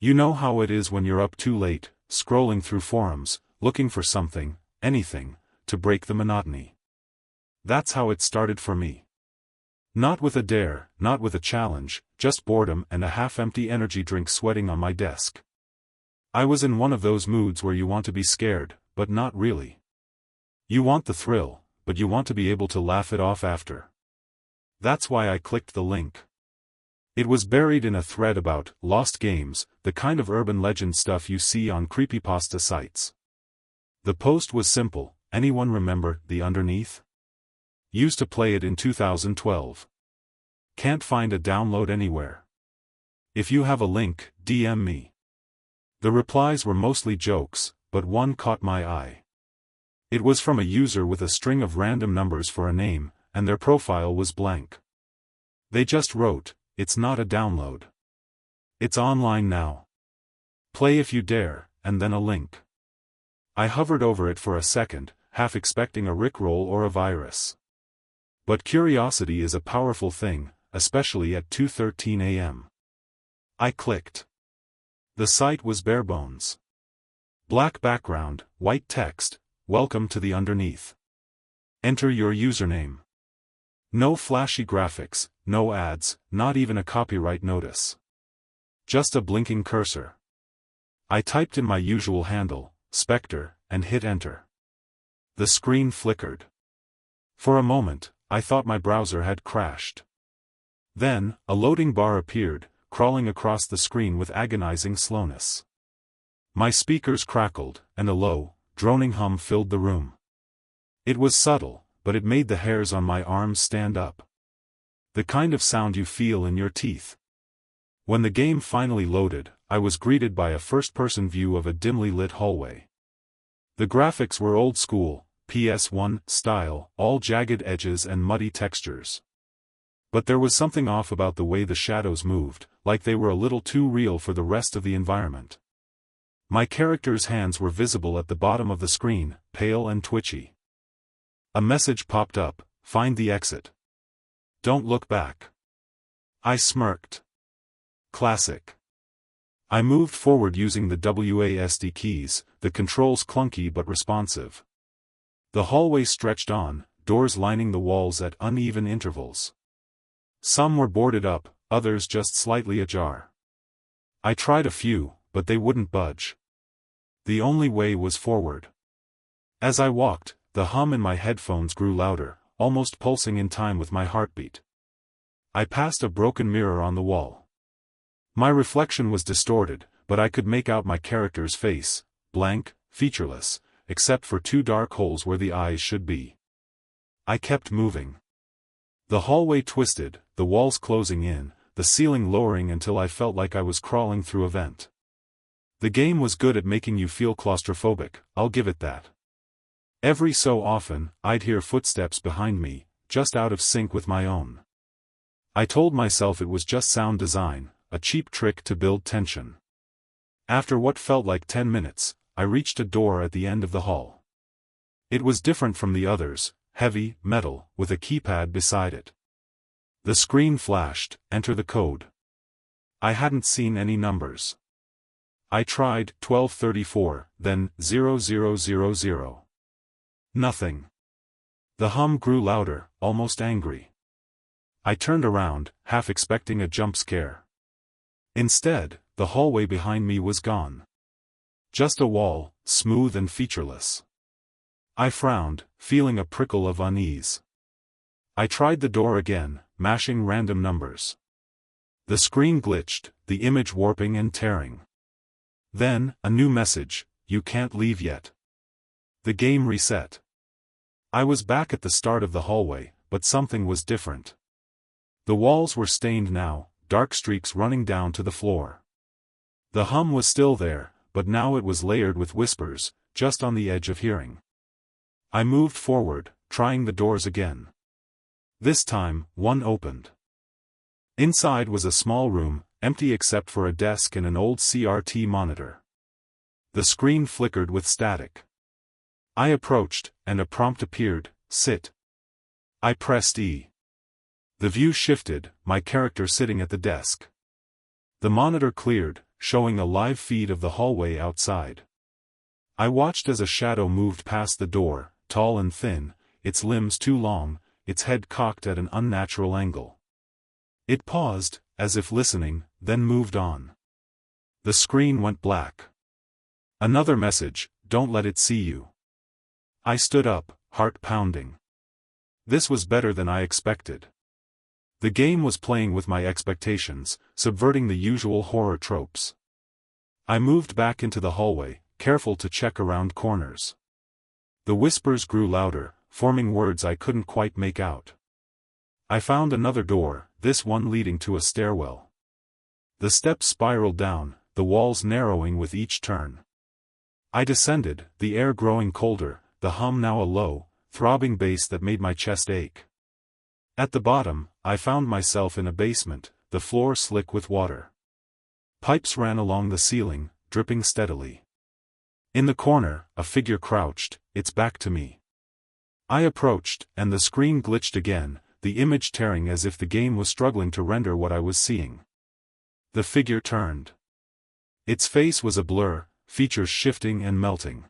You know how it is when you're up too late, scrolling through forums, looking for something, anything, to break the monotony. That's how it started for me. Not with a dare, not with a challenge, just boredom and a half-empty energy drink sweating on my desk. I was in one of those moods where you want to be scared, but not really. You want the thrill, but you want to be able to laugh it off after. That's why I clicked the link. It was buried in a thread about lost games, the kind of urban legend stuff you see on creepypasta sites. The post was simple. Anyone remember the underneath? Used to play it in 2012. Can't find a download anywhere. If you have a link, DM me. The replies were mostly jokes, but one caught my eye. It was from a user with a string of random numbers for a name, and their profile was blank. They just wrote, "It's not a download. It's online now. Play if you dare," and then a link. I hovered over it for a second, half expecting a rickroll or a virus. But curiosity is a powerful thing, especially at 2:13 a.m. I clicked. The site was barebones. Black background, white text, "Welcome to the underneath. Enter your username." No flashy graphics, no ads, not even a copyright notice. Just a blinking cursor. I typed in my usual handle, Spectre, and hit enter. The screen flickered. For a moment, I thought my browser had crashed. Then, a loading bar appeared, crawling across the screen with agonizing slowness. My speakers crackled, and a low, droning hum filled the room. It was subtle, but it made the hairs on my arms stand up. The kind of sound you feel in your teeth. When the game finally loaded, I was greeted by a first-person view of a dimly lit hallway. The graphics were old-school, PS1 style, all jagged edges and muddy textures. But there was something off about the way the shadows moved, like they were a little too real for the rest of the environment. My character's hands were visible at the bottom of the screen, pale and twitchy. A message popped up, "Find the exit. Don't look back." I smirked. Classic. I moved forward using the WASD keys, the controls clunky but responsive. The hallway stretched on, doors lining the walls at uneven intervals. Some were boarded up, others just slightly ajar. I tried a few, but they wouldn't budge. The only way was forward. As I walked, the hum in my headphones grew louder, almost pulsing in time with my heartbeat. I passed a broken mirror on the wall. My reflection was distorted, but I could make out my character's face, blank, featureless, except for two dark holes where the eyes should be. I kept moving. The hallway twisted, the walls closing in, the ceiling lowering until I felt like I was crawling through a vent. The game was good at making you feel claustrophobic, I'll give it that. Every so often, I'd hear footsteps behind me, just out of sync with my own. I told myself it was just sound design, a cheap trick to build tension. After what felt like 10 minutes, I reached a door at the end of the hall. It was different from the others, heavy, metal, with a keypad beside it. The screen flashed, "Enter the code." I hadn't seen any numbers. I tried 1234, then 0000. Nothing. The hum grew louder, almost angry. I turned around, half expecting a jump scare. Instead, the hallway behind me was gone. Just a wall, smooth and featureless. I frowned, feeling a prickle of unease. I tried the door again, mashing random numbers. The screen glitched, the image warping and tearing. Then, a new message, "You can't leave yet." The game reset. I was back at the start of the hallway, but something was different. The walls were stained now, dark streaks running down to the floor. The hum was still there, but now it was layered with whispers, just on the edge of hearing. I moved forward, trying the doors again. This time, one opened. Inside was a small room, empty except for a desk and an old CRT monitor. The screen flickered with static. I approached, and a prompt appeared, "Sit." I pressed E. The view shifted, my character sitting at the desk. The monitor cleared, showing a live feed of the hallway outside. I watched as a shadow moved past the door, tall and thin, its limbs too long, its head cocked at an unnatural angle. It paused, as if listening, then moved on. The screen went black. Another message, "Don't let it see you." I stood up, heart pounding. This was better than I expected. The game was playing with my expectations, subverting the usual horror tropes. I moved back into the hallway, careful to check around corners. The whispers grew louder, forming words I couldn't quite make out. I found another door, this one leading to a stairwell. The steps spiraled down, the walls narrowing with each turn. I descended, the air growing colder, the hum now a low, throbbing bass that made my chest ache. At the bottom, I found myself in a basement, the floor slick with water. Pipes ran along the ceiling, dripping steadily. In the corner, a figure crouched, its back to me. I approached, and the screen glitched again, the image tearing as if the game was struggling to render what I was seeing. The figure turned. Its face was a blur, features shifting and melting.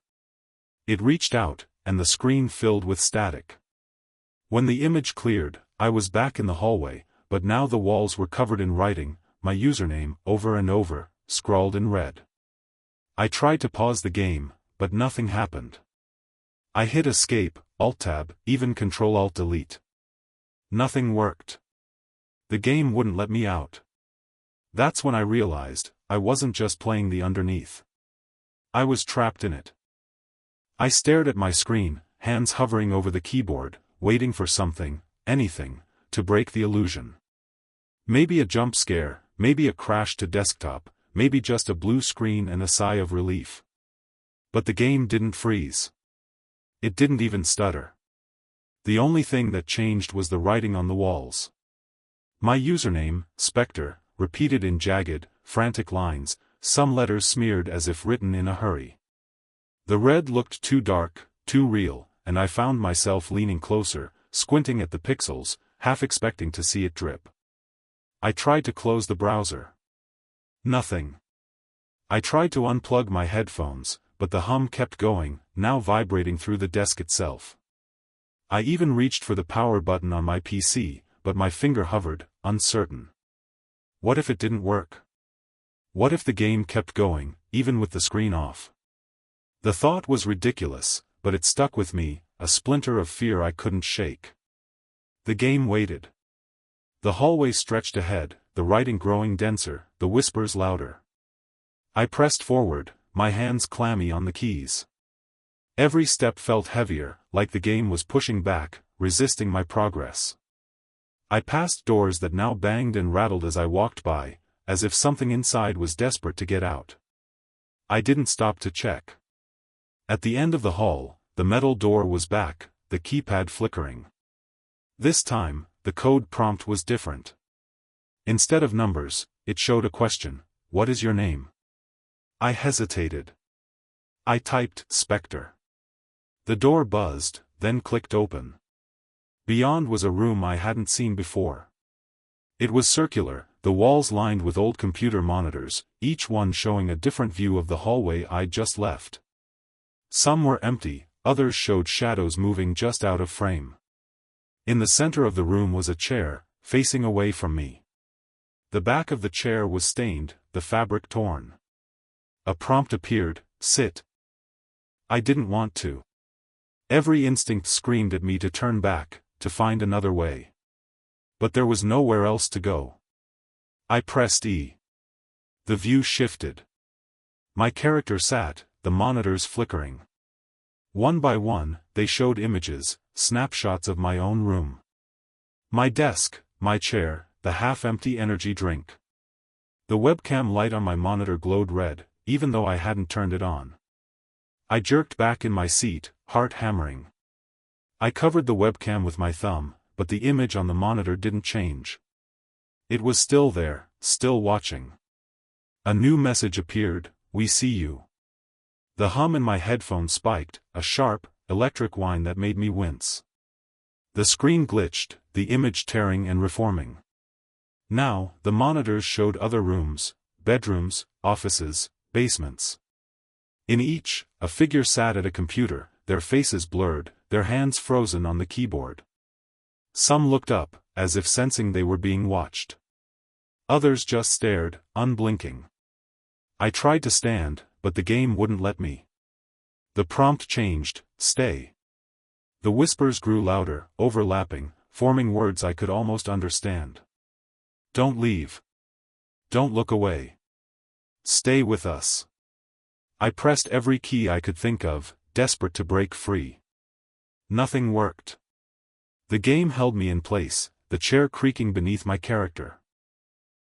It reached out, and the screen filled with static. When the image cleared, I was back in the hallway, but now the walls were covered in writing, my username, over and over, scrawled in red. I tried to pause the game, but nothing happened. I hit Escape, Alt-Tab, even Control-Alt-Delete. Nothing worked. The game wouldn't let me out. That's when I realized, I wasn't just playing the underneath. I was trapped in it. I stared at my screen, hands hovering over the keyboard, waiting for something, anything, to break the illusion. Maybe a jump scare, maybe a crash to desktop, maybe just a blue screen and a sigh of relief. But the game didn't freeze. It didn't even stutter. The only thing that changed was the writing on the walls. My username, Spectre, repeated in jagged, frantic lines, some letters smeared as if written in a hurry. The red looked too dark, too real, and I found myself leaning closer, squinting at the pixels, half expecting to see it drip. I tried to close the browser. Nothing. I tried to unplug my headphones, but the hum kept going, now vibrating through the desk itself. I even reached for the power button on my PC, but my finger hovered, uncertain. What if it didn't work? What if the game kept going, even with the screen off? The thought was ridiculous, but it stuck with me, a splinter of fear I couldn't shake. The game waited. The hallway stretched ahead, the writing growing denser, the whispers louder. I pressed forward, my hands clammy on the keys. Every step felt heavier, like the game was pushing back, resisting my progress. I passed doors that now banged and rattled as I walked by, as if something inside was desperate to get out. I didn't stop to check. At the end of the hall, the metal door was back, the keypad flickering. This time, the code prompt was different. Instead of numbers, it showed a question: "What is your name?" I hesitated. I typed Spectre. The door buzzed, then clicked open. Beyond was a room I hadn't seen before. It was circular, the walls lined with old computer monitors, each one showing a different view of the hallway I'd just left. Some were empty, others showed shadows moving just out of frame. In the center of the room was a chair, facing away from me. The back of the chair was stained, the fabric torn. A prompt appeared: "Sit." I didn't want to. Every instinct screamed at me to turn back, to find another way. But there was nowhere else to go. I pressed E. The view shifted. My character sat, the monitors flickering. One by one, they showed images, snapshots of my own room. My desk, my chair, the half-empty energy drink. The webcam light on my monitor glowed red, even though I hadn't turned it on. I jerked back in my seat, heart hammering. I covered the webcam with my thumb, but the image on the monitor didn't change. It was still there, still watching. A new message appeared: "We see you." The hum in my headphones spiked, a sharp, electric whine that made me wince. The screen glitched, the image tearing and reforming. Now, the monitors showed other rooms, bedrooms, offices, basements. In each, a figure sat at a computer, their faces blurred, their hands frozen on the keyboard. Some looked up, as if sensing they were being watched. Others just stared, unblinking. I tried to stand, but the game wouldn't let me. The prompt changed, "Stay." The whispers grew louder, overlapping, forming words I could almost understand. "Don't leave. Don't look away. Stay with us." I pressed every key I could think of, desperate to break free. Nothing worked. The game held me in place, the chair creaking beneath my character.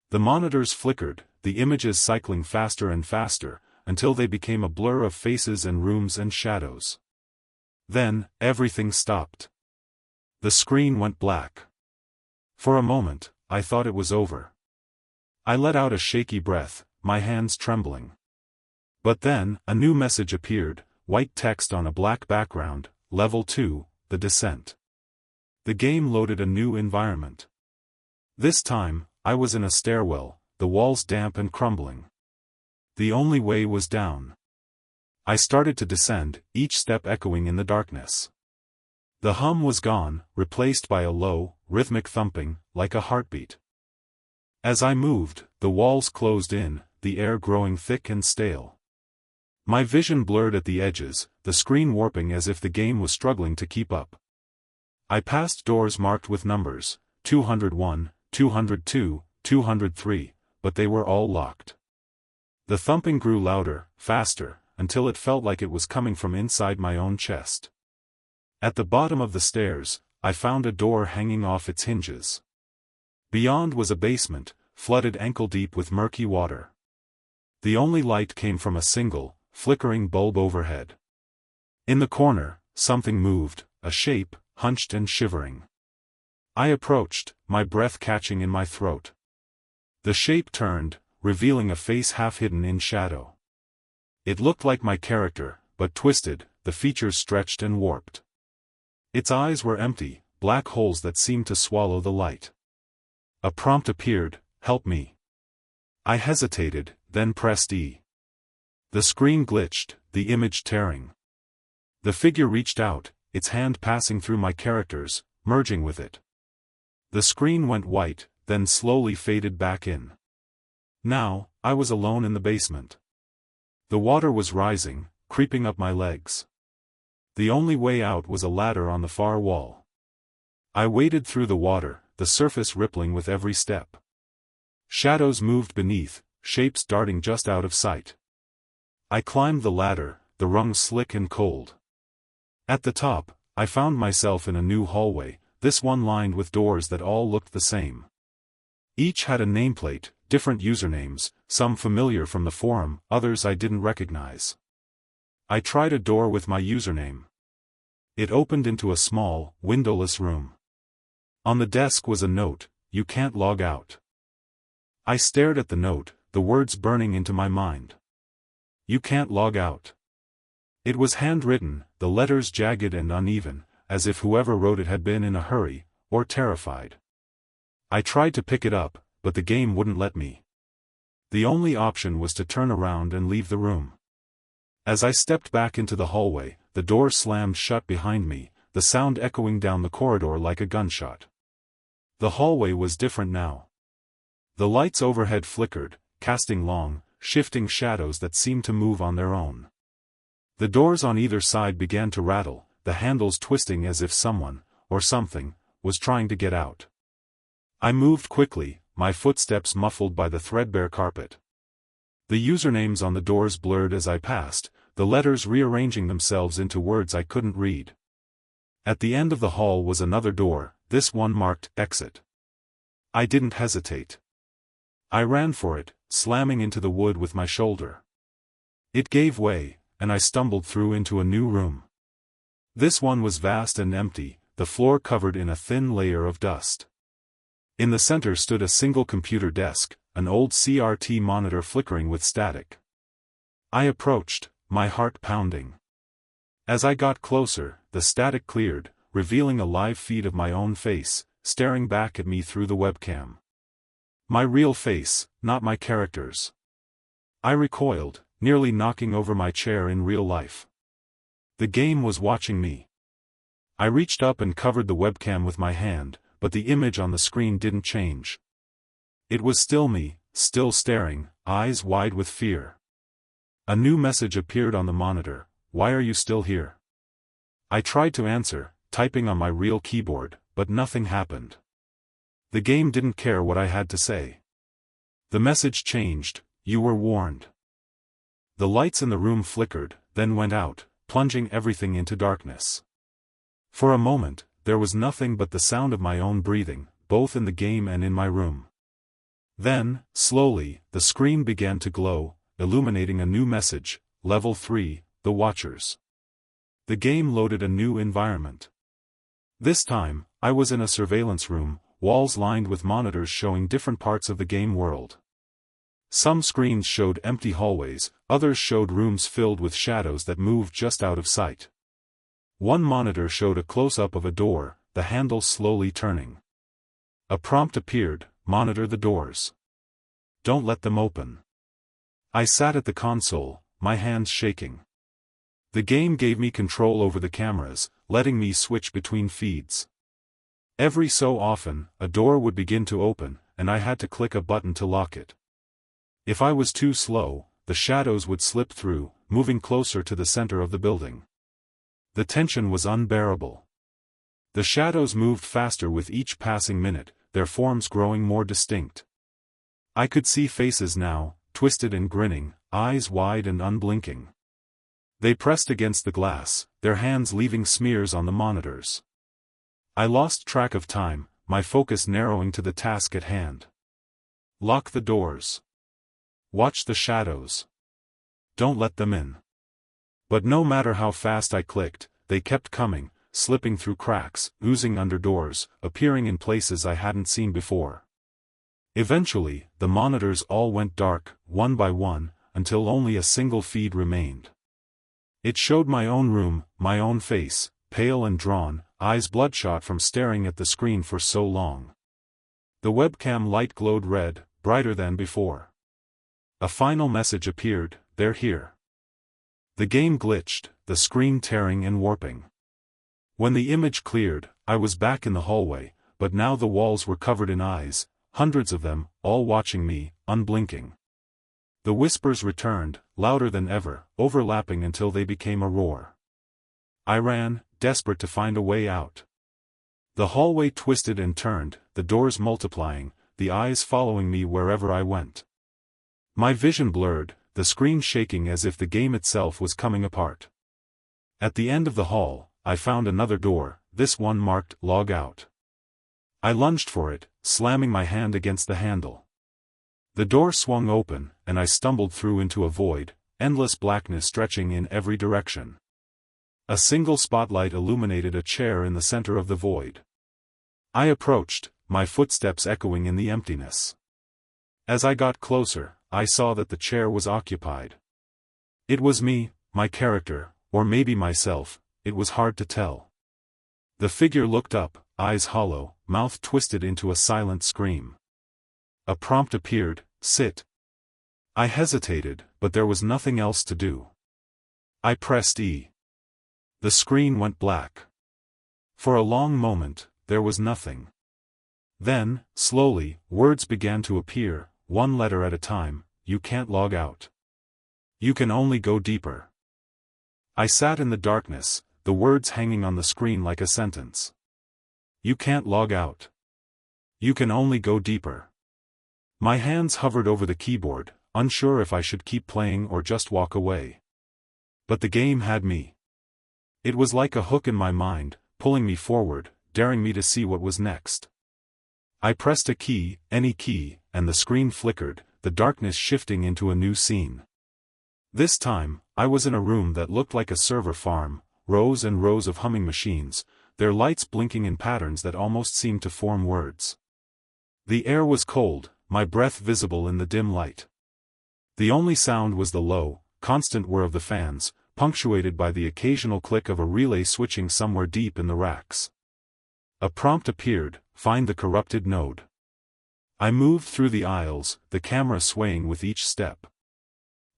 The monitors flickered, the images cycling faster and faster, until they became a blur of faces and rooms and shadows. Then, everything stopped. The screen went black. For a moment, I thought it was over. I let out a shaky breath, my hands trembling. But then, a new message appeared, white text on a black background, Level 2, The Descent. The game loaded a new environment. This time, I was in a stairwell, the walls damp and crumbling. The only way was down. I started to descend, each step echoing in the darkness. The hum was gone, replaced by a low, rhythmic thumping, like a heartbeat. As I moved, the walls closed in, the air growing thick and stale. My vision blurred at the edges, the screen warping as if the game was struggling to keep up. I passed doors marked with numbers, 201, 202, 203, but they were all locked. The thumping grew louder, faster, until it felt like it was coming from inside my own chest. At the bottom of the stairs, I found a door hanging off its hinges. Beyond was a basement, flooded ankle-deep with murky water. The only light came from a single, flickering bulb overhead. In the corner, something moved, a shape, hunched and shivering. I approached, my breath catching in my throat. The shape turned, revealing a face half hidden in shadow. It looked like my character, but twisted, the features stretched and warped. Its eyes were empty, black holes that seemed to swallow the light. A prompt appeared, "Help me." I hesitated, then pressed E. The screen glitched, the image tearing. The figure reached out, its hand passing through my character's, merging with it. The screen went white, then slowly faded back in. Now, I was alone in the basement. The water was rising, creeping up my legs. The only way out was a ladder on the far wall. I waded through the water, the surface rippling with every step. Shadows moved beneath, shapes darting just out of sight. I climbed the ladder, the rungs slick and cold. At the top, I found myself in a new hallway, this one lined with doors that all looked the same. Each had a nameplate, different usernames, some familiar from the forum, others I didn't recognize. I tried a door with my username. It opened into a small, windowless room. On the desk was a note, "You can't log out." I stared at the note, the words burning into my mind. "You can't log out." It was handwritten, the letters jagged and uneven, as if whoever wrote it had been in a hurry, or terrified. I tried to pick it up, but the game wouldn't let me. The only option was to turn around and leave the room. As I stepped back into the hallway, the door slammed shut behind me, the sound echoing down the corridor like a gunshot. The hallway was different now. The lights overhead flickered, casting long, shifting shadows that seemed to move on their own. The doors on either side began to rattle, the handles twisting as if someone, or something, was trying to get out. I moved quickly, my footsteps muffled by the threadbare carpet. The usernames on the doors blurred as I passed, the letters rearranging themselves into words I couldn't read. At the end of the hall was another door, this one marked Exit. I didn't hesitate. I ran for it, slamming into the wood with my shoulder. It gave way, and I stumbled through into a new room. This one was vast and empty, the floor covered in a thin layer of dust. In the center stood a single computer desk, an old CRT monitor flickering with static. I approached, my heart pounding. As I got closer, the static cleared, revealing a live feed of my own face, staring back at me through the webcam. My real face, not my character's. I recoiled, nearly knocking over my chair in real life. The game was watching me. I reached up and covered the webcam with my hand, but the image on the screen didn't change. It was still me, still staring, eyes wide with fear. A new message appeared on the monitor: "Why are you still here?" I tried to answer, typing on my real keyboard, but nothing happened. The game didn't care what I had to say. The message changed: "You were warned." The lights in the room flickered, then went out, plunging everything into darkness. For a moment, there was nothing but the sound of my own breathing, both in the game and in my room. Then, slowly, the screen began to glow, illuminating a new message: Level 3, The Watchers. The game loaded a new environment. This time, I was in a surveillance room, walls lined with monitors showing different parts of the game world. Some screens showed empty hallways, others showed rooms filled with shadows that moved just out of sight. One monitor showed a close-up of a door, the handle slowly turning. A prompt appeared: "Monitor the doors. Don't let them open." I sat at the console, my hands shaking. The game gave me control over the cameras, letting me switch between feeds. Every so often, a door would begin to open, and I had to click a button to lock it. If I was too slow, the shadows would slip through, moving closer to the center of the building. The tension was unbearable. The shadows moved faster with each passing minute, their forms growing more distinct. I could see faces now, twisted and grinning, eyes wide and unblinking. They pressed against the glass, their hands leaving smears on the monitors. I lost track of time, my focus narrowing to the task at hand. Lock the doors. Watch the shadows. Don't let them in. But no matter how fast I clicked, they kept coming, slipping through cracks, oozing under doors, appearing in places I hadn't seen before. Eventually, the monitors all went dark, one by one, until only a single feed remained. It showed my own room, my own face, pale and drawn, eyes bloodshot from staring at the screen for so long. The webcam light glowed red, brighter than before. A final message appeared: "They're here." The game glitched, the screen tearing and warping. When the image cleared, I was back in the hallway, but now the walls were covered in eyes, hundreds of them, all watching me, unblinking. The whispers returned, louder than ever, overlapping until they became a roar. I ran, desperate to find a way out. The hallway twisted and turned, the doors multiplying, the eyes following me wherever I went. My vision blurred, the screen shaking as if the game itself was coming apart. At the end of the hall, I found another door, this one marked "Log Out." I lunged for it, slamming my hand against the handle. The door swung open, and I stumbled through into a void, endless blackness stretching in every direction. A single spotlight illuminated a chair in the center of the void. I approached, my footsteps echoing in the emptiness. As I got closer, I saw that the chair was occupied. It was me, my character, or maybe myself, it was hard to tell. The figure looked up, eyes hollow, mouth twisted into a silent scream. A prompt appeared: "Sit." I hesitated, but there was nothing else to do. I pressed E. The screen went black. For a long moment, there was nothing. Then, slowly, words began to appear, one letter at a time: "You can't log out. You can only go deeper." I sat in the darkness, the words hanging on the screen like a sentence. You can't log out. You can only go deeper. My hands hovered over the keyboard, unsure if I should keep playing or just walk away. But the game had me. It was like a hook in my mind, pulling me forward, daring me to see what was next. I pressed a key, any key, and the screen flickered, the darkness shifting into a new scene. This time, I was in a room that looked like a server farm, rows and rows of humming machines, their lights blinking in patterns that almost seemed to form words. The air was cold, my breath visible in the dim light. The only sound was the low, constant whir of the fans, punctuated by the occasional click of a relay switching somewhere deep in the racks. A prompt appeared: "Find the corrupted node." I moved through the aisles, the camera swaying with each step.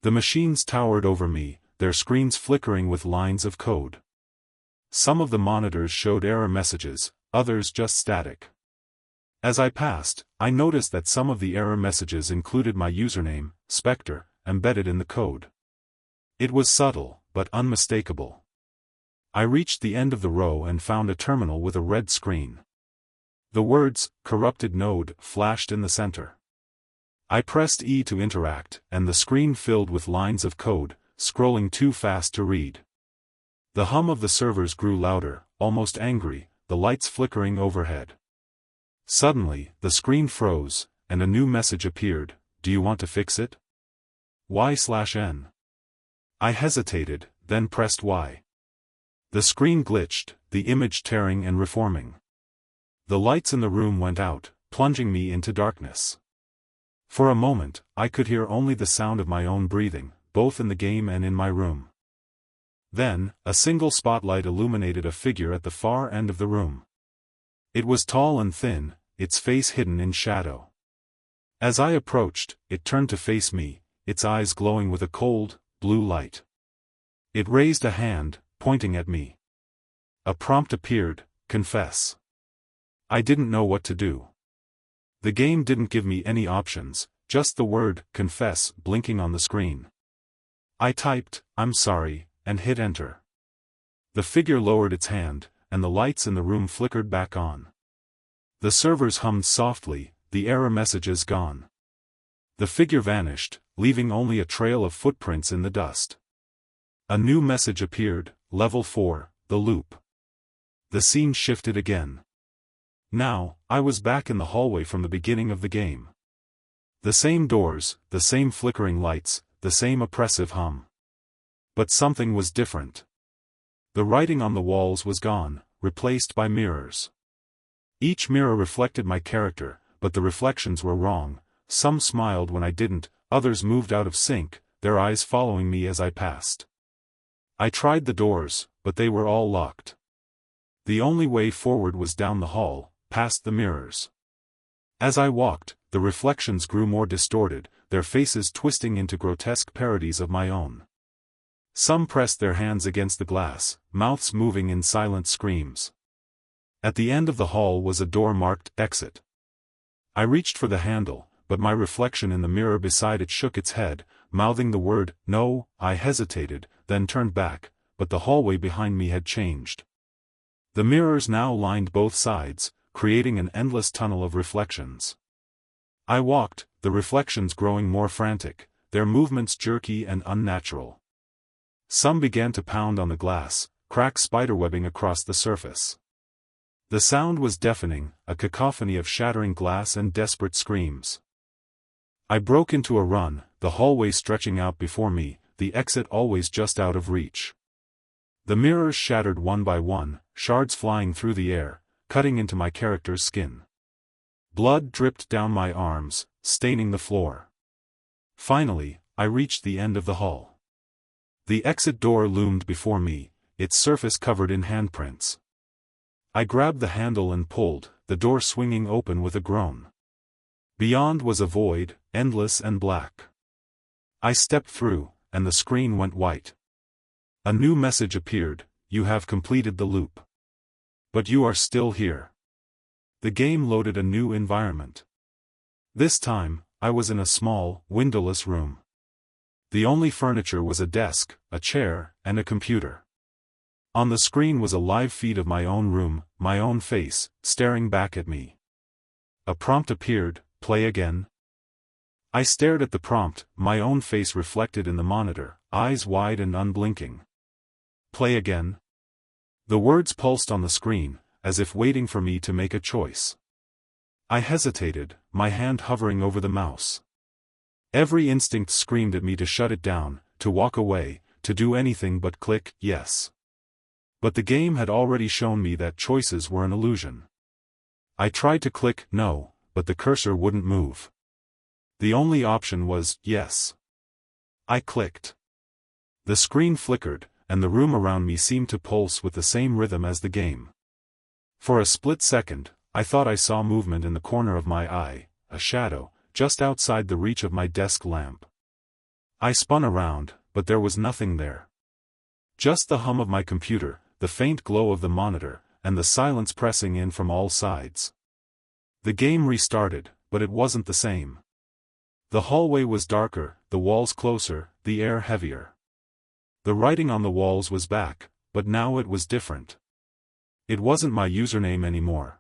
The machines towered over me, their screens flickering with lines of code. Some of the monitors showed error messages, others just static. As I passed, I noticed that some of the error messages included my username, Spectre, embedded in the code. It was subtle, but unmistakable. I reached the end of the row and found a terminal with a red screen. The words, "Corrupted Node," flashed in the center. I pressed E to interact, and the screen filled with lines of code, scrolling too fast to read. The hum of the servers grew louder, almost angry, the lights flickering overhead. Suddenly, the screen froze, and a new message appeared: "Do you want to fix it? Y/N." I hesitated, then pressed Y. The screen glitched, the image tearing and reforming. The lights in the room went out, plunging me into darkness. For a moment, I could hear only the sound of my own breathing, both in the game and in my room. Then, a single spotlight illuminated a figure at the far end of the room. It was tall and thin, its face hidden in shadow. As I approached, it turned to face me, its eyes glowing with a cold, blue light. It raised a hand, pointing at me. A prompt appeared: "Confess." I didn't know what to do. The game didn't give me any options, just the word, "confess," blinking on the screen. I typed, "I'm sorry," and hit enter. The figure lowered its hand, and the lights in the room flickered back on. The servers hummed softly, the error messages gone. The figure vanished, leaving only a trail of footprints in the dust. A new message appeared: "Level 4, the loop." The scene shifted again. Now, I was back in the hallway from the beginning of the game. The same doors, the same flickering lights, the same oppressive hum. But something was different. The writing on the walls was gone, replaced by mirrors. Each mirror reflected my character, but the reflections were wrong. Some smiled when I didn't, others moved out of sync, their eyes following me as I passed. I tried the doors, but they were all locked. The only way forward was down the hall, past the mirrors. As I walked, the reflections grew more distorted, their faces twisting into grotesque parodies of my own. Some pressed their hands against the glass, mouths moving in silent screams. At the end of the hall was a door marked "Exit." I reached for the handle, but my reflection in the mirror beside it shook its head, mouthing the word, "No." I hesitated, then turned back, but the hallway behind me had changed. The mirrors now lined both sides, creating an endless tunnel of reflections. I walked, the reflections growing more frantic, their movements jerky and unnatural. Some began to pound on the glass, crack spiderwebbing across the surface. The sound was deafening, a cacophony of shattering glass and desperate screams. I broke into a run, the hallway stretching out before me, the exit always just out of reach. The mirrors shattered one by one, shards flying through the air, cutting into my character's skin. Blood dripped down my arms, staining the floor. Finally, I reached the end of the hall. The exit door loomed before me, its surface covered in handprints. I grabbed the handle and pulled, the door swinging open with a groan. Beyond was a void, endless and black. I stepped through, and the screen went white. A new message appeared: "You have completed the loop. But you are still here." The game loaded a new environment. This time, I was in a small, windowless room. The only furniture was a desk, a chair, and a computer. On the screen was a live feed of my own room, my own face, staring back at me. A prompt appeared: "Play again." I stared at the prompt, my own face reflected in the monitor, eyes wide and unblinking. "Play again." The words pulsed on the screen, as if waiting for me to make a choice. I hesitated, my hand hovering over the mouse. Every instinct screamed at me to shut it down, to walk away, to do anything but click yes. But the game had already shown me that choices were an illusion. I tried to click no, but the cursor wouldn't move. The only option was yes. I clicked. The screen flickered, and the room around me seemed to pulse with the same rhythm as the game. For a split second, I thought I saw movement in the corner of my eye, a shadow, just outside the reach of my desk lamp. I spun around, but there was nothing there. Just the hum of my computer, the faint glow of the monitor, and the silence pressing in from all sides. The game restarted, but it wasn't the same. The hallway was darker, the walls closer, the air heavier. The writing on the walls was back, but now it was different. It wasn't my username anymore.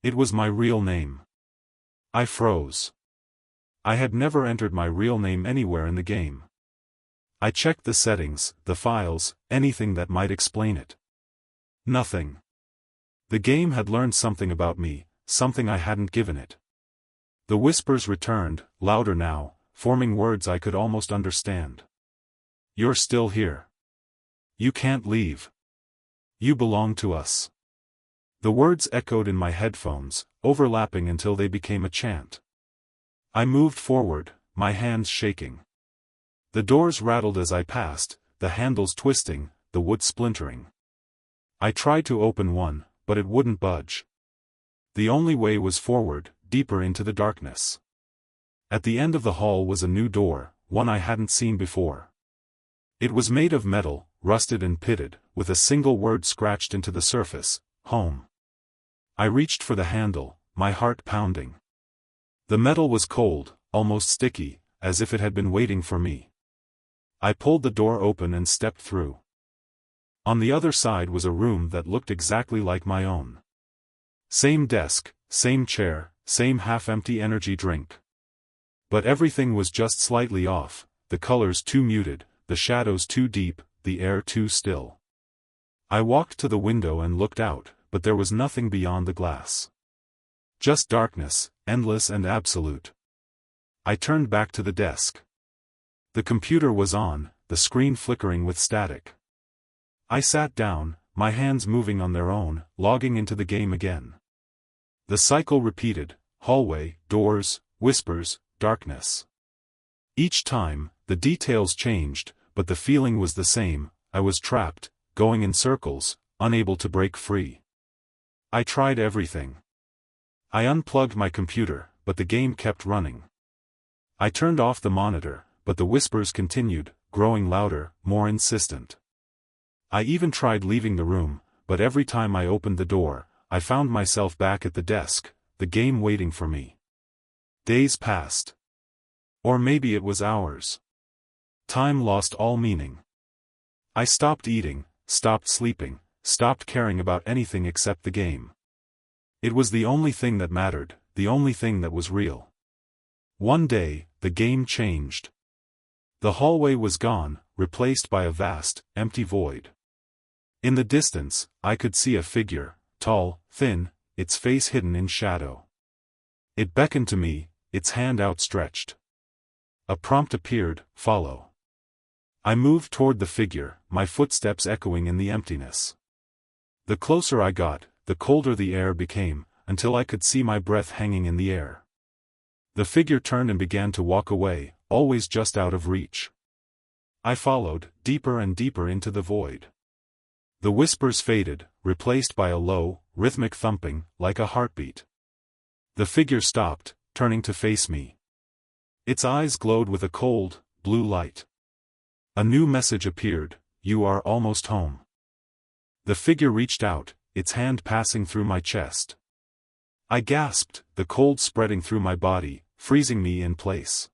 It was my real name. I froze. I had never entered my real name anywhere in the game. I checked the settings, the files, anything that might explain it. Nothing. The game had learned something about me, something I hadn't given it. The whispers returned, louder now, forming words I could almost understand. You're still here. You can't leave. You belong to us. The words echoed in my headphones, overlapping until they became a chant. I moved forward, my hands shaking. The doors rattled as I passed, the handles twisting, the wood splintering. I tried to open one, but it wouldn't budge. The only way was forward, deeper into the darkness. At the end of the hall was a new door, one I hadn't seen before. It was made of metal, rusted and pitted, with a single word scratched into the surface, home. I reached for the handle, my heart pounding. The metal was cold, almost sticky, as if it had been waiting for me. I pulled the door open and stepped through. On the other side was a room that looked exactly like my own. Same desk, same chair, same half-empty energy drink. But everything was just slightly off, the colors too muted, the shadows too deep, the air too still. I walked to the window and looked out, but there was nothing beyond the glass. Just darkness, endless and absolute. I turned back to the desk. The computer was on, the screen flickering with static. I sat down, my hands moving on their own, logging into the game again. The cycle repeated, hallway, doors, whispers, darkness. Each time, the details changed, but the feeling was the same. I was trapped, going in circles, unable to break free. I tried everything. I unplugged my computer, but the game kept running. I turned off the monitor, but the whispers continued, growing louder, more insistent. I even tried leaving the room, but every time I opened the door, I found myself back at the desk, the game waiting for me. Days passed. Or maybe it was hours. Time lost all meaning. I stopped eating, stopped sleeping, stopped caring about anything except the game. It was the only thing that mattered, the only thing that was real. One day, the game changed. The hallway was gone, replaced by a vast, empty void. In the distance, I could see a figure, tall, thin, its face hidden in shadow. It beckoned to me, its hand outstretched. A prompt appeared, follow. I moved toward the figure, my footsteps echoing in the emptiness. The closer I got, the colder the air became, until I could see my breath hanging in the air. The figure turned and began to walk away, always just out of reach. I followed, deeper and deeper into the void. The whispers faded, replaced by a low, rhythmic thumping, like a heartbeat. The figure stopped, turning to face me. Its eyes glowed with a cold, blue light. A new message appeared, you are almost home. The figure reached out, its hand passing through my chest. I gasped, the cold spreading through my body, freezing me in place.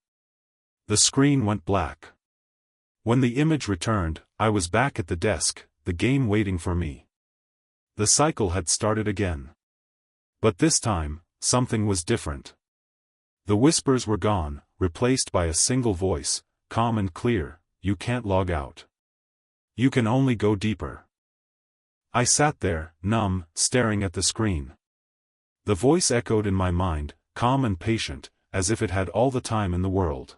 The screen went black. When the image returned, I was back at the desk, the game waiting for me. The cycle had started again. But this time, something was different. The whispers were gone, replaced by a single voice, calm and clear, you can't log out. You can only go deeper. I sat there, numb, staring at the screen. The voice echoed in my mind, calm and patient, as if it had all the time in the world.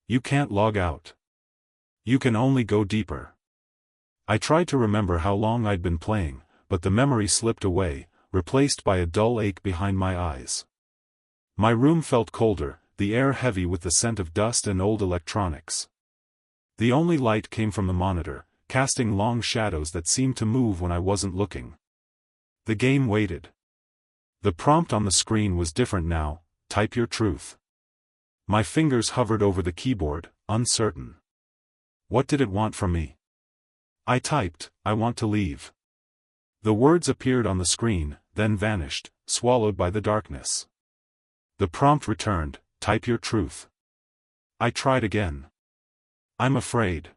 You can't log out. You can only go deeper. I tried to remember how long I'd been playing, but the memory slipped away, replaced by a dull ache behind my eyes. My room felt colder, the air heavy with the scent of dust and old electronics. The only light came from the monitor, casting long shadows that seemed to move when I wasn't looking. The game waited. The prompt on the screen was different now, type your truth. My fingers hovered over the keyboard, uncertain. What did it want from me? I typed, "I want to leave." The words appeared on the screen, then vanished, swallowed by the darkness. The prompt returned, "Type your truth." I tried again. "I'm afraid."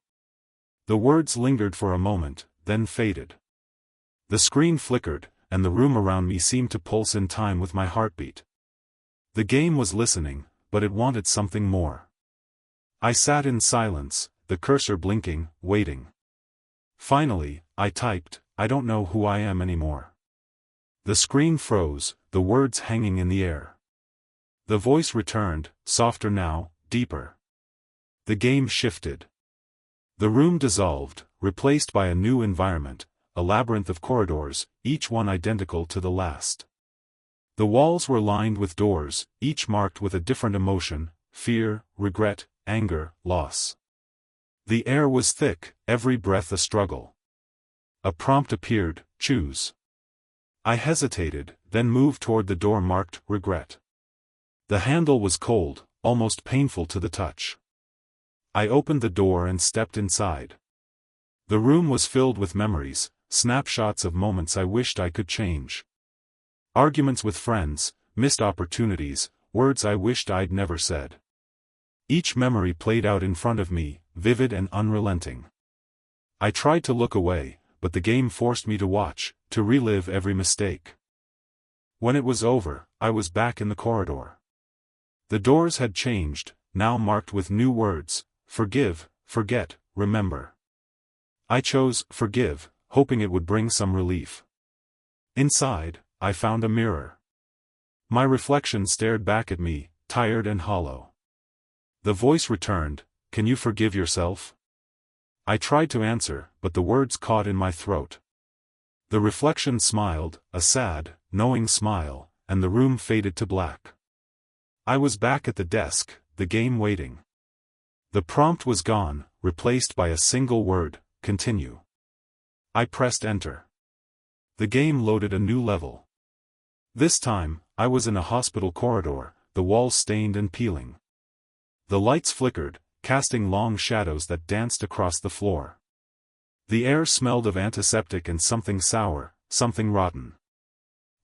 The words lingered for a moment, then faded. The screen flickered, and the room around me seemed to pulse in time with my heartbeat. The game was listening, but it wanted something more. I sat in silence, the cursor blinking, waiting. Finally, I typed, "I don't know who I am anymore." The screen froze, the words hanging in the air. The voice returned, softer now, deeper. The game shifted. The room dissolved, replaced by a new environment, a labyrinth of corridors, each one identical to the last. The walls were lined with doors, each marked with a different emotion: fear, regret, anger, loss. The air was thick, every breath a struggle. A prompt appeared, "Choose." I hesitated, then moved toward the door marked, "Regret." The handle was cold, almost painful to the touch. I opened the door and stepped inside. The room was filled with memories, snapshots of moments I wished I could change. Arguments with friends, missed opportunities, words I wished I'd never said. Each memory played out in front of me, vivid and unrelenting. I tried to look away, but the game forced me to watch, to relive every mistake. When it was over, I was back in the corridor. The doors had changed, now marked with new words: forgive, forget, remember. I chose forgive, hoping it would bring some relief. Inside, I found a mirror. My reflection stared back at me, tired and hollow. The voice returned, "Can you forgive yourself?" I tried to answer, but the words caught in my throat. The reflection smiled, a sad, knowing smile, and the room faded to black. I was back at the desk, the game waiting. The prompt was gone, replaced by a single word: continue. I pressed enter. The game loaded a new level. This time, I was in a hospital corridor, the walls stained and peeling. The lights flickered, casting long shadows that danced across the floor. The air smelled of antiseptic and something sour, something rotten.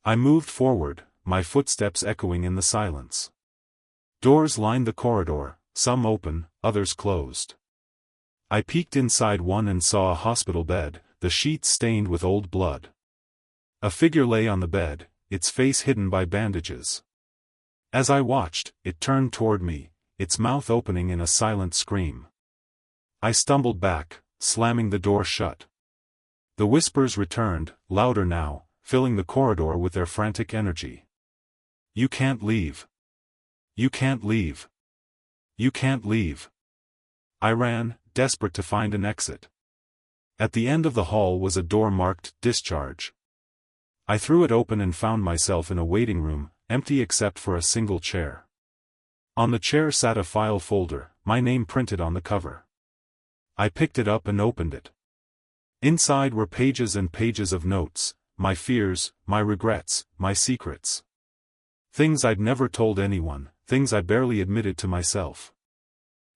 I moved forward, my footsteps echoing in the silence. Doors lined the corridor, some open, others closed. I peeked inside one and saw a hospital bed, the sheets stained with old blood. A figure lay on the bed, its face hidden by bandages. As I watched, it turned toward me, its mouth opening in a silent scream. I stumbled back, slamming the door shut. The whispers returned, louder now, filling the corridor with their frantic energy. "You can't leave. You can't leave. You can't leave." I ran, desperate to find an exit. At the end of the hall was a door marked, "Discharge." I threw it open and found myself in a waiting room, empty except for a single chair. On the chair sat a file folder, my name printed on the cover. I picked it up and opened it. Inside were pages and pages of notes, my fears, my regrets, my secrets. Things I'd never told anyone, things I barely admitted to myself.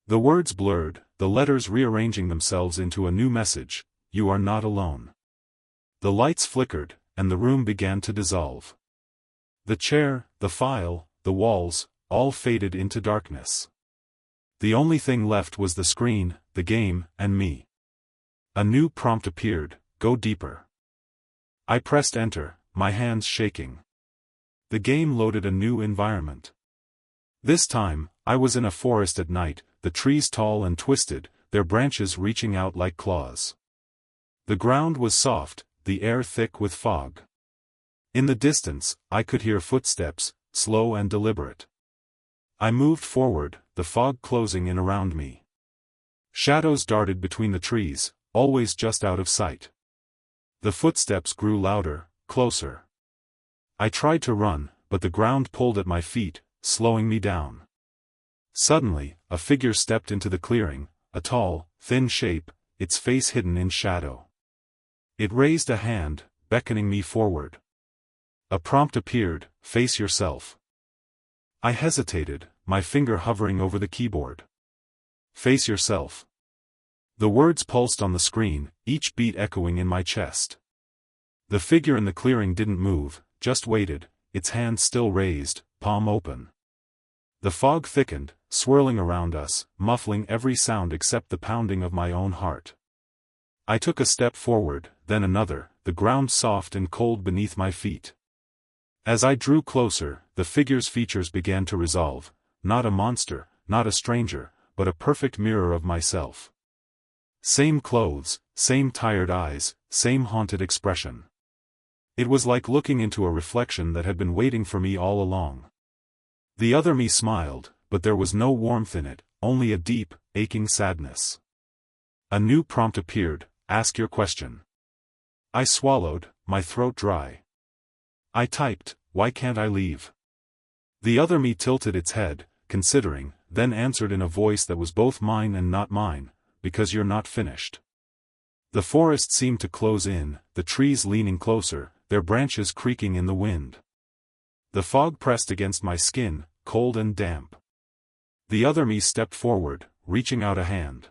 The words blurred, the letters rearranging themselves into a new message: "You are not alone." The lights flickered, and the room began to dissolve. The chair, the file, the walls, all faded into darkness. The only thing left was the screen, the game, and me. A new prompt appeared: "Go deeper." I pressed enter, my hands shaking. The game loaded a new environment. This time, I was in a forest at night, the trees tall and twisted, their branches reaching out like claws. The ground was soft, the air thick with fog. In the distance, I could hear footsteps, slow and deliberate. I moved forward, the fog closing in around me. Shadows darted between the trees, always just out of sight. The footsteps grew louder, closer. I tried to run, but the ground pulled at my feet, slowing me down. Suddenly, a figure stepped into the clearing, a tall, thin shape, its face hidden in shadow. It raised a hand, beckoning me forward. A prompt appeared: "Face yourself." I hesitated, my finger hovering over the keyboard. Face yourself. The words pulsed on the screen, each beat echoing in my chest. The figure in the clearing didn't move, just waited, its hand still raised, palm open. The fog thickened, swirling around us, muffling every sound except the pounding of my own heart. I took a step forward, then another, the ground soft and cold beneath my feet. As I drew closer, the figure's features began to resolve, not a monster, not a stranger, but a perfect mirror of myself. Same clothes, same tired eyes, same haunted expression. It was like looking into a reflection that had been waiting for me all along. The other me smiled, but there was no warmth in it, only a deep, aching sadness. A new prompt appeared, ask your question. I swallowed, my throat dry. I typed, why can't I leave? The other me tilted its head, considering, then answered in a voice that was both mine and not mine, because you're not finished. The forest seemed to close in, the trees leaning closer, their branches creaking in the wind. The fog pressed against my skin, cold and damp. The other me stepped forward, reaching out a hand.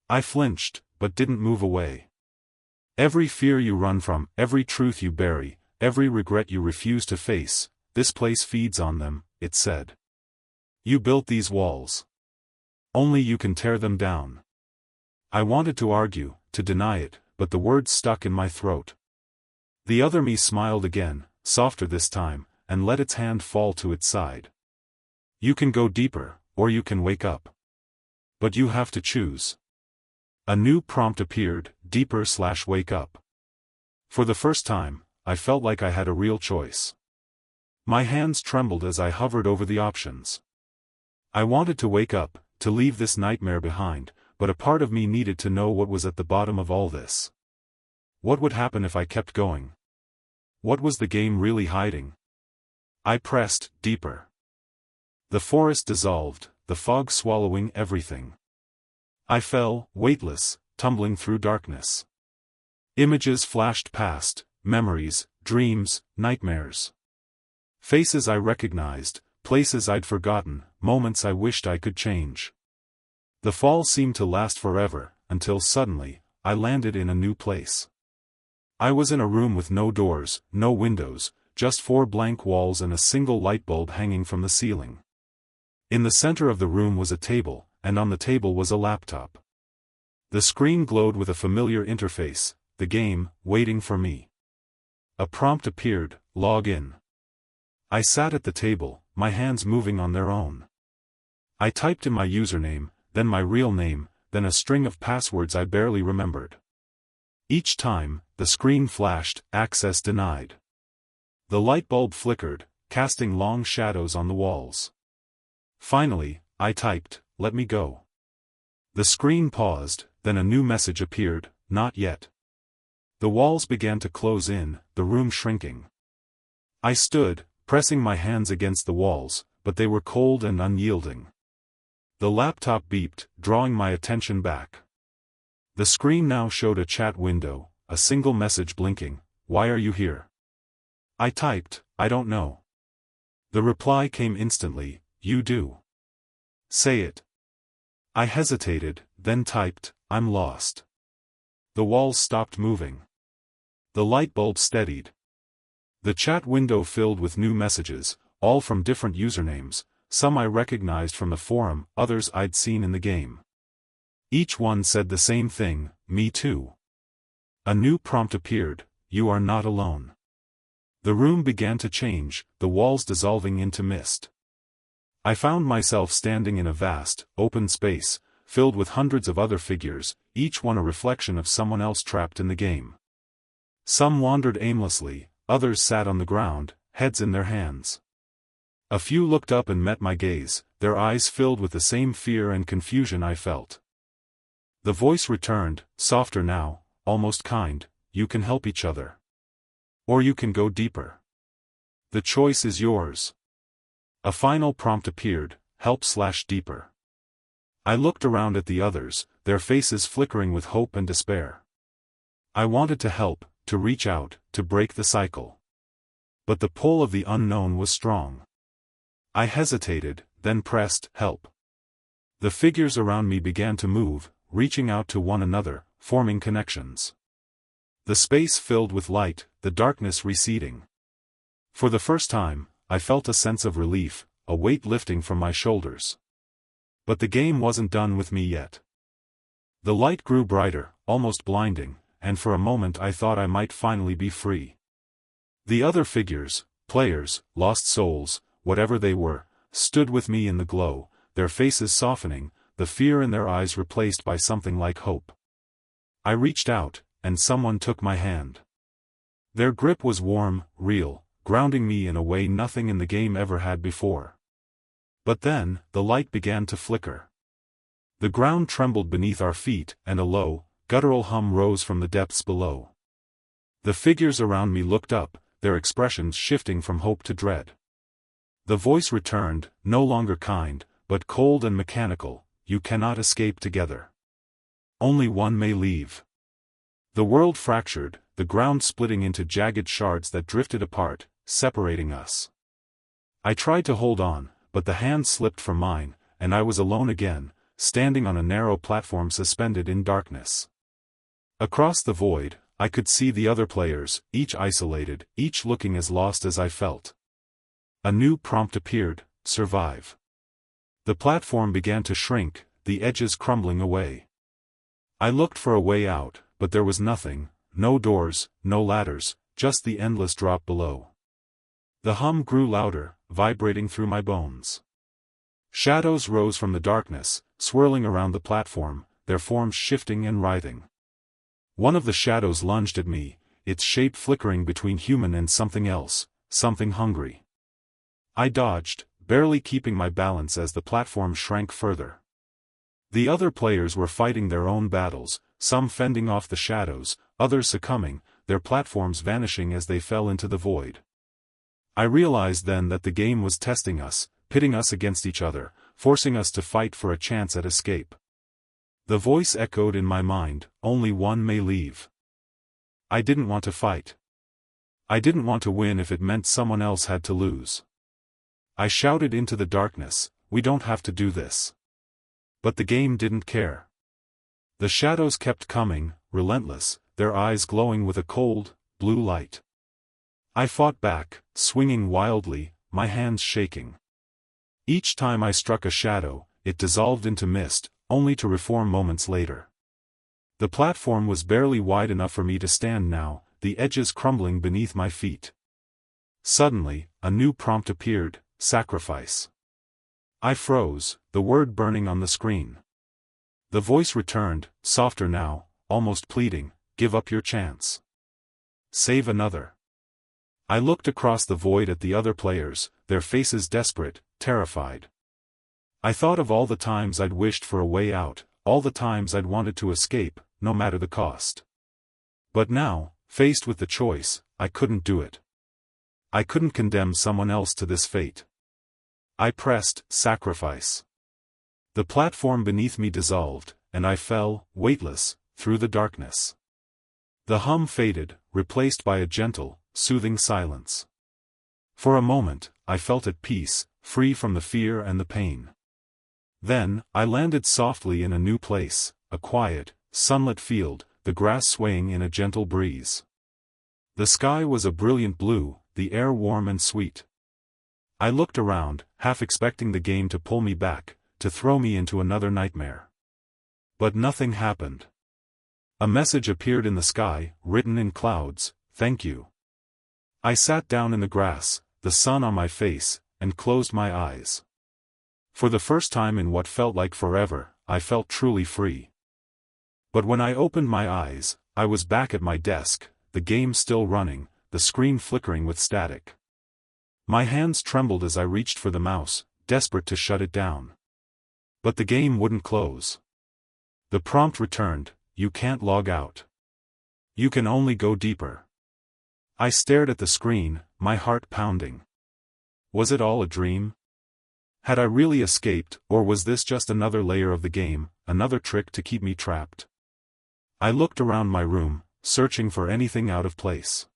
I flinched, but didn't move away. Every fear you run from, every truth you bury, every regret you refuse to face, this place feeds on them, it said. You built these walls. Only you can tear them down. I wanted to argue, to deny it, but the words stuck in my throat. The other me smiled again, softer this time, and let its hand fall to its side. You can go deeper, or you can wake up. But you have to choose. A new prompt appeared, deeper/wake up. For the first time, I felt like I had a real choice. My hands trembled as I hovered over the options. I wanted to wake up, to leave this nightmare behind, but a part of me needed to know what was at the bottom of all this. What would happen if I kept going? What was the game really hiding? I pressed, deeper. The forest dissolved, the fog swallowing everything. I fell, weightless, tumbling through darkness. Images flashed past, memories, dreams, nightmares. Faces I recognized, places I'd forgotten, moments I wished I could change. The fall seemed to last forever, until suddenly, I landed in a new place. I was in a room with no doors, no windows, just 4 blank walls and a single light bulb hanging from the ceiling. In the center of the room was a table, and on the table was a laptop. The screen glowed with a familiar interface, the game, waiting for me. A prompt appeared, log in. I sat at the table, my hands moving on their own. I typed in my username, then my real name, then a string of passwords I barely remembered. Each time, the screen flashed, access denied. The light bulb flickered, casting long shadows on the walls. Finally, I typed, let me go. The screen paused, then a new message appeared, not yet. The walls began to close in, the room shrinking. I stood, pressing my hands against the walls, but they were cold and unyielding. The laptop beeped, drawing my attention back. The screen now showed a chat window, a single message blinking, why are you here? I typed, I don't know. The reply came instantly, you do. Say it. I hesitated, then typed, I'm lost. The walls stopped moving. The light bulb steadied. The chat window filled with new messages, all from different usernames, some I recognized from the forum, others I'd seen in the game. Each one said the same thing, me too. A new prompt appeared, you are not alone. The room began to change, the walls dissolving into mist. I found myself standing in a vast, open space, filled with hundreds of other figures, each one a reflection of someone else trapped in the game. Some wandered aimlessly, others sat on the ground, heads in their hands. A few looked up and met my gaze, their eyes filled with the same fear and confusion I felt. The voice returned, softer now, almost kind, you can help each other. Or you can go deeper. The choice is yours. A final prompt appeared, help/deeper. I looked around at the others, their faces flickering with hope and despair. I wanted to help, to reach out, to break the cycle. But the pull of the unknown was strong. I hesitated, then pressed help. The figures around me began to move, reaching out to one another, forming connections. The space filled with light, the darkness receding. For the first time, I felt a sense of relief, a weight lifting from my shoulders. But the game wasn't done with me yet. The light grew brighter, almost blinding, and for a moment I thought I might finally be free. The other figures, players, lost souls, whatever they were, stood with me in the glow, their faces softening, the fear in their eyes replaced by something like hope. I reached out, and someone took my hand. Their grip was warm, real, grounding me in a way nothing in the game ever had before. But then, the light began to flicker. The ground trembled beneath our feet, and a low, guttural hum rose from the depths below. The figures around me looked up, their expressions shifting from hope to dread. The voice returned, no longer kind, but cold and mechanical, "You cannot escape together. Only one may leave." The world fractured, the ground splitting into jagged shards that drifted apart, separating us. I tried to hold on, but the hand slipped from mine, and I was alone again, standing on a narrow platform suspended in darkness. Across the void, I could see the other players, each isolated, each looking as lost as I felt. A new prompt appeared: survive. The platform began to shrink, the edges crumbling away. I looked for a way out, but there was nothing, no doors, no ladders, just the endless drop below. The hum grew louder, vibrating through my bones. Shadows rose from the darkness, swirling around the platform, their forms shifting and writhing. One of the shadows lunged at me, its shape flickering between human and something else, something hungry. I dodged, barely keeping my balance as the platform shrank further. The other players were fighting their own battles, some fending off the shadows, others succumbing, their platforms vanishing as they fell into the void. I realized then that the game was testing us, pitting us against each other, forcing us to fight for a chance at escape. The voice echoed in my mind, "Only one may leave." I didn't want to fight. I didn't want to win if it meant someone else had to lose. I shouted into the darkness, "We don't have to do this." But the game didn't care. The shadows kept coming, relentless, their eyes glowing with a cold, blue light. I fought back, swinging wildly, my hands shaking. Each time I struck a shadow, it dissolved into mist, only to reform moments later. The platform was barely wide enough for me to stand now, the edges crumbling beneath my feet. Suddenly, a new prompt appeared: sacrifice. I froze, the word burning on the screen. The voice returned, softer now, almost pleading: "Give up your chance. Save another." I looked across the void at the other players, their faces desperate, terrified. I thought of all the times I'd wished for a way out, all the times I'd wanted to escape, no matter the cost. But now, faced with the choice, I couldn't do it. I couldn't condemn someone else to this fate. I pressed sacrifice. The platform beneath me dissolved, and I fell, weightless, through the darkness. The hum faded, replaced by a gentle, soothing silence. For a moment, I felt at peace, free from the fear and the pain. Then, I landed softly in a new place, a quiet, sunlit field, the grass swaying in a gentle breeze. The sky was a brilliant blue, the air warm and sweet. I looked around, half expecting the game to pull me back, to throw me into another nightmare. But nothing happened. A message appeared in the sky, written in clouds: "Thank you." I sat down in the grass, the sun on my face, and closed my eyes. For the first time in what felt like forever, I felt truly free. But when I opened my eyes, I was back at my desk, the game still running, the screen flickering with static. My hands trembled as I reached for the mouse, desperate to shut it down. But the game wouldn't close. The prompt returned: "You can't log out. You can only go deeper." I stared at the screen, my heart pounding. Was it all a dream? Had I really escaped, or was this just another layer of the game, another trick to keep me trapped? I looked around my room, searching for anything out of place.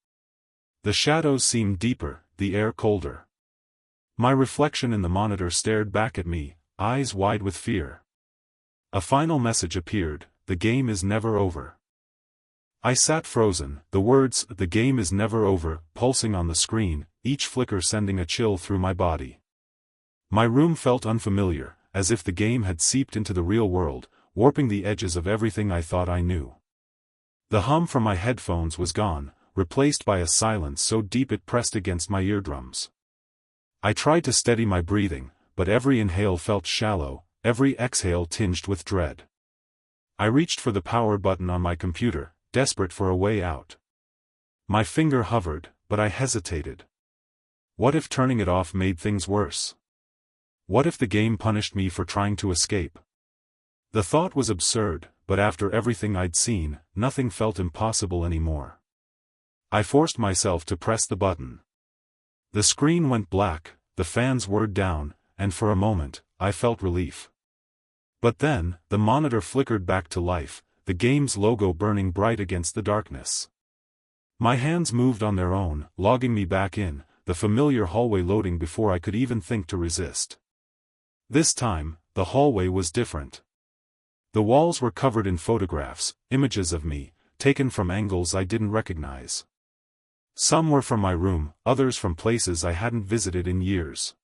The shadows seemed deeper, the air colder. My reflection in the monitor stared back at me, eyes wide with fear. A final message appeared: the game is never over. I sat frozen, the words, "the game is never over," pulsing on the screen, each flicker sending a chill through my body. My room felt unfamiliar, as if the game had seeped into the real world, warping the edges of everything I thought I knew. The hum from my headphones was gone, replaced by a silence so deep it pressed against my eardrums. I tried to steady my breathing, but every inhale felt shallow, every exhale tinged with dread. I reached for the power button on my computer, desperate for a way out. My finger hovered, but I hesitated. What if turning it off made things worse? What if the game punished me for trying to escape? The thought was absurd, but after everything I'd seen, nothing felt impossible anymore. I forced myself to press the button. The screen went black, the fans whirred down, and for a moment, I felt relief. But then, the monitor flickered back to life, the game's logo burning bright against the darkness. My hands moved on their own, logging me back in, the familiar hallway loading before I could even think to resist. This time, the hallway was different. The walls were covered in photographs, images of me, taken from angles I didn't recognize. Some were from my room, others from places I hadn't visited in years.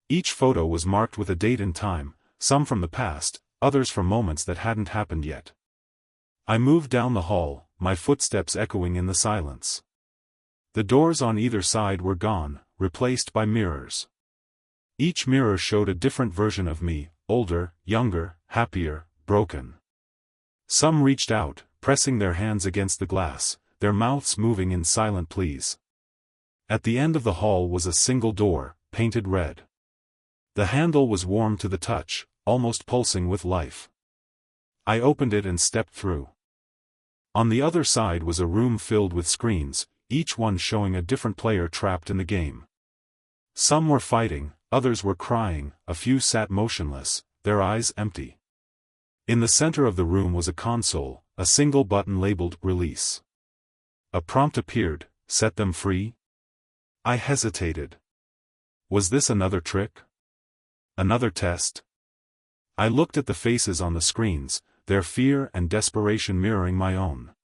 Each photo was marked with a date and time, some from the past, others from moments that hadn't happened yet. I moved down the hall, my footsteps echoing in the silence. The doors on either side were gone, replaced by mirrors. Each mirror showed a different version of me, older, younger, happier, broken. Some reached out, pressing their hands against the glass, their mouths moving in silent pleas. At the end of the hall was a single door, painted red. The handle was warm to the touch, almost pulsing with life. I opened it and stepped through. On the other side was a room filled with screens, each one showing a different player trapped in the game. Some were fighting, others were crying, a few sat motionless, their eyes empty. In the center of the room was a console, a single button labeled "Release." A prompt appeared: "Set them free?" I hesitated. Was this another trick? Another test? I looked at the faces on the screens, their fear and desperation mirroring my own.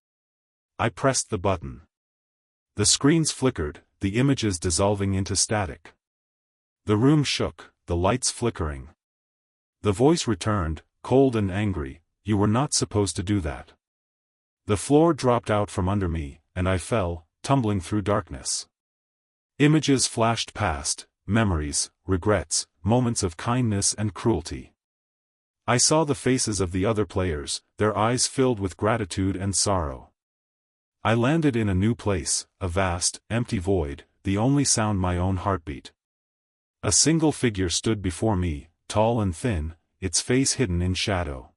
I pressed the button. The screens flickered, the images dissolving into static. The room shook, the lights flickering. The voice returned, cold and angry: "You were not supposed to do that." The floor dropped out from under me, and I fell, tumbling through darkness. Images flashed past, memories, regrets, moments of kindness and cruelty. I saw the faces of the other players, their eyes filled with gratitude and sorrow. I landed in a new place, a vast, empty void, the only sound my own heartbeat. A single figure stood before me, tall and thin, its face hidden in shadow.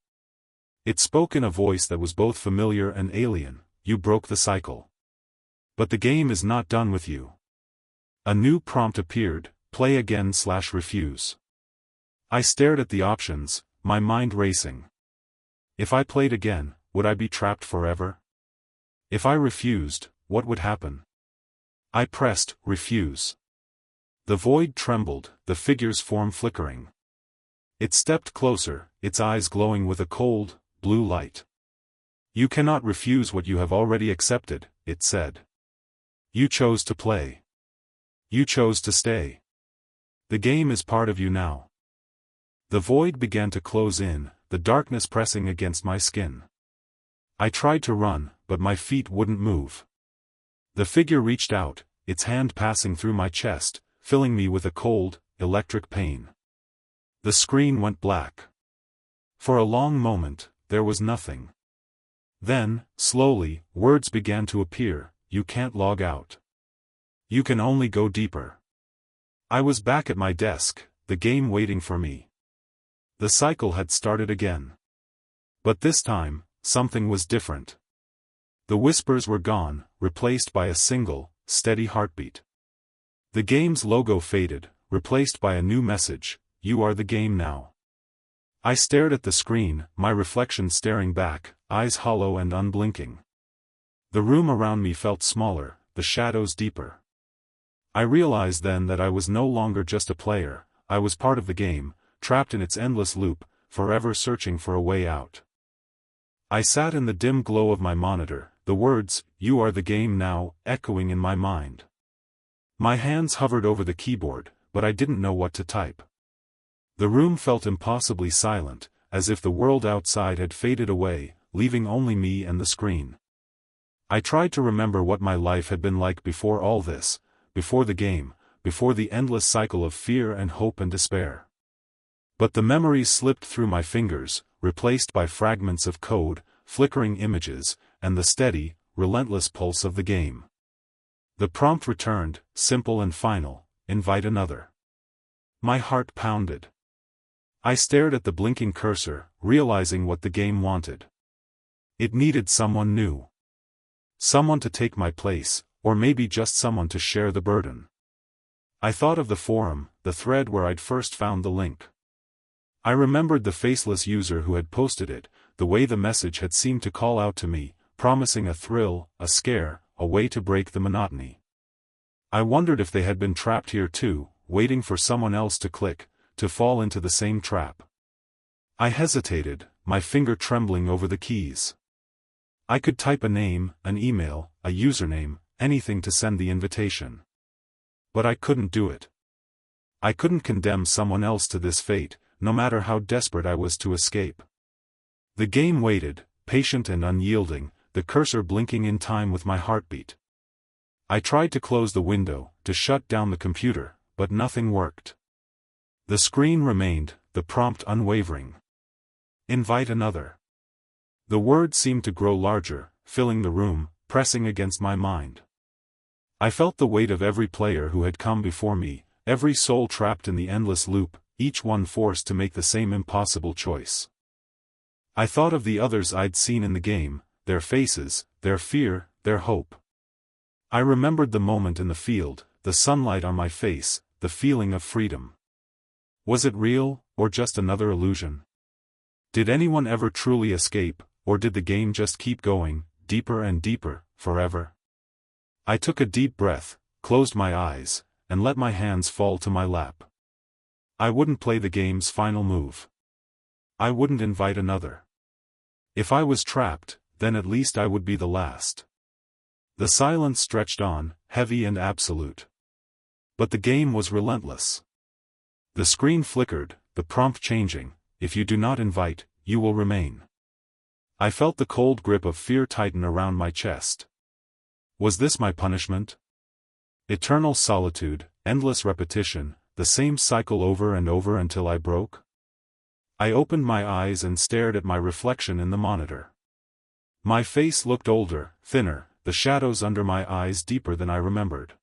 It spoke in a voice that was both familiar and alien: "You broke the cycle. But the game is not done with you." A new prompt appeared: "Play again/refuse." I stared at the options, my mind racing. If I played again, would I be trapped forever? If I refused, what would happen? I pressed "Refuse." The void trembled, the figure's form flickering. It stepped closer, its eyes glowing with a cold, blue light. "You cannot refuse what you have already accepted," it said. "You chose to play. You chose to stay. The game is part of you now." The void began to close in, the darkness pressing against my skin. I tried to run, but my feet wouldn't move. The figure reached out, its hand passing through my chest, filling me with a cold, electric pain. The screen went black. For a long moment, there was nothing. Then, slowly, words began to appear: "You can't log out. You can only go deeper." I was back at my desk, the game waiting for me. The cycle had started again. But this time, something was different. The whispers were gone, replaced by a single, steady heartbeat. The game's logo faded, replaced by a new message: "You are the game now." I stared at the screen, my reflection staring back, eyes hollow and unblinking. The room around me felt smaller, the shadows deeper. I realized then that I was no longer just a player, I was part of the game, trapped in its endless loop, forever searching for a way out. I sat in the dim glow of my monitor, the words, "You are the game now," echoing in my mind. My hands hovered over the keyboard, but I didn't know what to type. The room felt impossibly silent, as if the world outside had faded away, leaving only me and the screen. I tried to remember what my life had been like before all this, before the game, before the endless cycle of fear and hope and despair. But the memories slipped through my fingers, replaced by fragments of code, flickering images, and the steady, relentless pulse of the game. The prompt returned, simple and final, "Invite another." My heart pounded. I stared at the blinking cursor, realizing what the game wanted. It needed someone new. Someone to take my place, or maybe just someone to share the burden. I thought of the forum, the thread where I'd first found the link. I remembered the faceless user who had posted it, the way the message had seemed to call out to me, promising a thrill, a scare, a way to break the monotony. I wondered if they had been trapped here too, waiting for someone else to click, to fall into the same trap. I hesitated, my finger trembling over the keys. I could type a name, an email, a username, anything to send the invitation. But I couldn't do it. I couldn't condemn someone else to this fate, no matter how desperate I was to escape. The game waited, patient and unyielding, the cursor blinking in time with my heartbeat. I tried to close the window, to shut down the computer, but nothing worked. The screen remained, the prompt unwavering. "Invite another." The words seemed to grow larger, filling the room, pressing against my mind. I felt the weight of every player who had come before me, every soul trapped in the endless loop, each one forced to make the same impossible choice. I thought of the others I'd seen in the game, their faces, their fear, their hope. I remembered the moment in the field, the sunlight on my face, the feeling of freedom. Was it real, or just another illusion? Did anyone ever truly escape, or did the game just keep going, deeper and deeper, forever? I took a deep breath, closed my eyes, and let my hands fall to my lap. I wouldn't play the game's final move. I wouldn't invite another. If I was trapped, then at least I would be the last. The silence stretched on, heavy and absolute. But the game was relentless. The screen flickered, the prompt changing, "If you do not invite, you will remain." I felt the cold grip of fear tighten around my chest. Was this my punishment? Eternal solitude, endless repetition, the same cycle over and over until I broke? I opened my eyes and stared at my reflection in the monitor. My face looked older, thinner, the shadows under my eyes deeper than I remembered.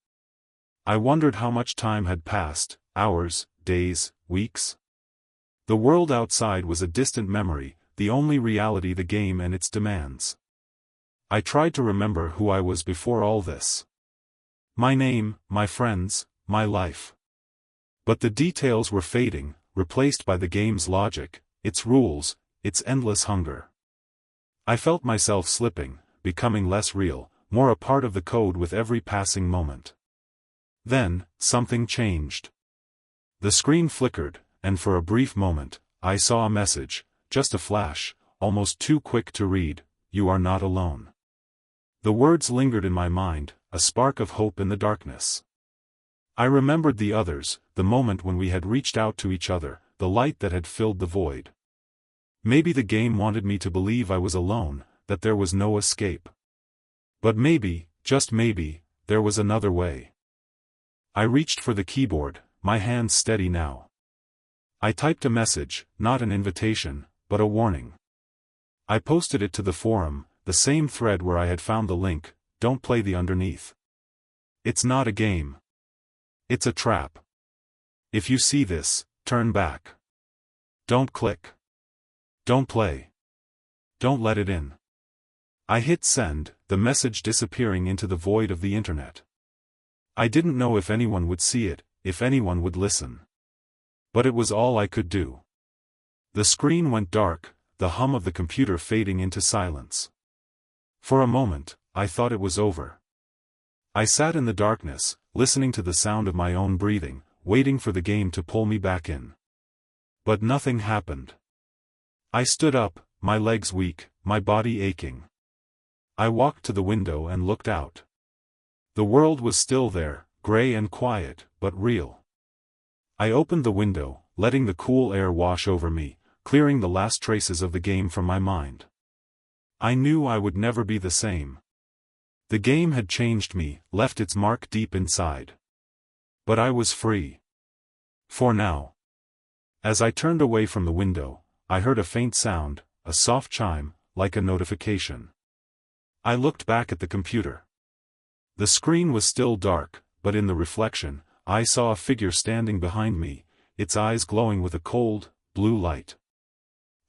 I wondered how much time had passed, hours, days, weeks. The world outside was a distant memory, the only reality the game and its demands. I tried to remember who I was before all this. My name, my friends, my life. But the details were fading, replaced by the game's logic, its rules, its endless hunger. I felt myself slipping, becoming less real, more a part of the code with every passing moment. Then, something changed. The screen flickered, and for a brief moment, I saw a message, just a flash, almost too quick to read, "You are not alone." The words lingered in my mind, a spark of hope in the darkness. I remembered the others, the moment when we had reached out to each other, the light that had filled the void. Maybe the game wanted me to believe I was alone, that there was no escape. But maybe, just maybe, there was another way. I reached for the keyboard, my hands steady now. I typed a message, not an invitation, but a warning. I posted it to the forum, the same thread where I had found the link, "Don't play the underneath. It's not a game. It's a trap. If you see this, turn back. Don't click. Don't play. Don't let it in." I hit send, the message disappearing into the void of the internet. I didn't know if anyone would see it, if anyone would listen. But it was all I could do. The screen went dark, the hum of the computer fading into silence. For a moment, I thought it was over. I sat in the darkness, listening to the sound of my own breathing, waiting for the game to pull me back in. But nothing happened. I stood up, my legs weak, my body aching. I walked to the window and looked out. The world was still there, gray and quiet, but real. I opened the window, letting the cool air wash over me, clearing the last traces of the game from my mind. I knew I would never be the same. The game had changed me, left its mark deep inside. But I was free. For now. As I turned away from the window, I heard a faint sound, a soft chime, like a notification. I looked back at the computer. The screen was still dark, but in the reflection, I saw a figure standing behind me, its eyes glowing with a cold, blue light.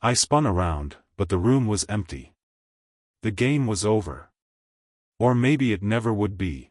I spun around, but the room was empty. The game was over. Or maybe it never would be.